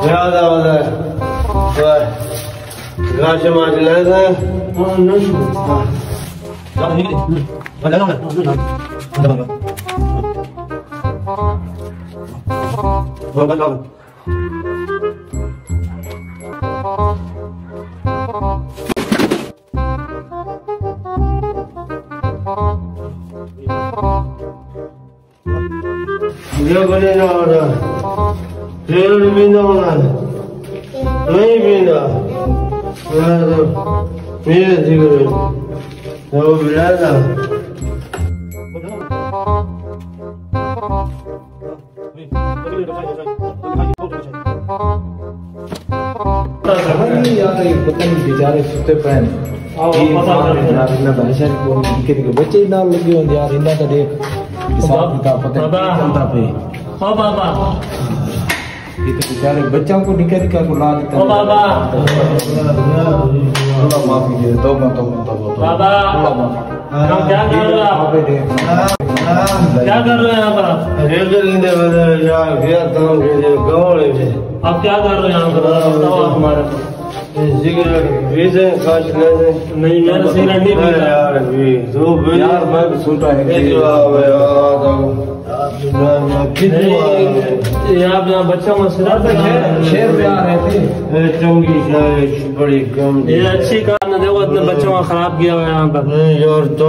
याद आवला पर गाछ मार ले था नहीं बना ना बना ये बने ना और फिर भी ना नहीं भी ना मेरे जिगर वो मिला ना यार ये पता नहीं बेचारे सुते पे बच्चे ना लगे होंगे यार इन्ना का देख हिसाब किताब पता नहीं चलता पे ओ बाबा ये तो बेचारे बच्चों को निकल को ला देते ओ बाबा अल्लाह माफी दे तो बाबा हम क्या कर रहे हो आप क्या कर रहे हैं यहाँ पर आप क्या कर रहे हैं यहाँ पर बताओ हमारे सिगरेट पीते काश लेते नहीं मैं सिगरेट नहीं पीता यार भी तो यार मैं सुनता है ये आप यहाँ बच्चों में सिगरेट शेर पे आ रहे थे चंगी शायद बड़ी कम ये अच्छी काम न देखो इतने बच्चों का खराब किया हुआ है यहाँ पर और तो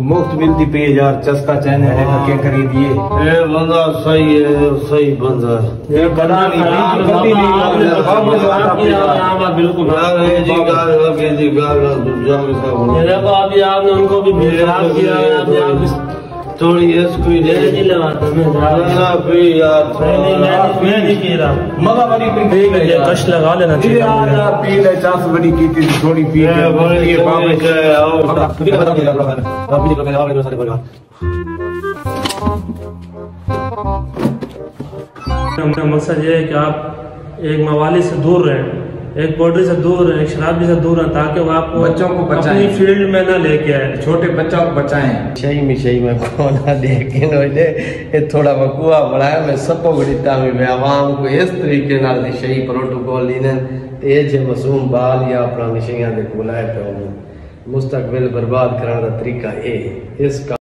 मुफ्त मिलती पे यार चस्का चैनल है क्या खरीदिए ये बंदा सही है सही बंदा ये बना नहीं बिल्कुल देखो अभी आपने उनको भी खराब किया है आपने आप थोड़ी इसको नहीं लगाता मैं यार नहीं पी रहा मजा बड़ी पी ये कश लगा लेना चाहिए यार पी ले चास बड़ी की थी थोड़ी पी ले मकसद ये है कि आप एक मवाली से दूर रहें, एक पोल्ट्री से दूर रहें, एक शराबी से दूर रहें, ताकि वो आपको बच्चों को अपनी फील्ड में ना लेके आए, छोटे बच्चों को बचाएं। सही में कोना लेकिन ये थोड़ा वकुआ बड़ा है मैं सब बड़ीता में आवाम को इस तरीके नाल सही प्रोटोकॉल लीने तेज मासूम बाल या अपना नशियां दे कोला है तो मुस्तकबिल बर्बाद करने का तरीका है इसका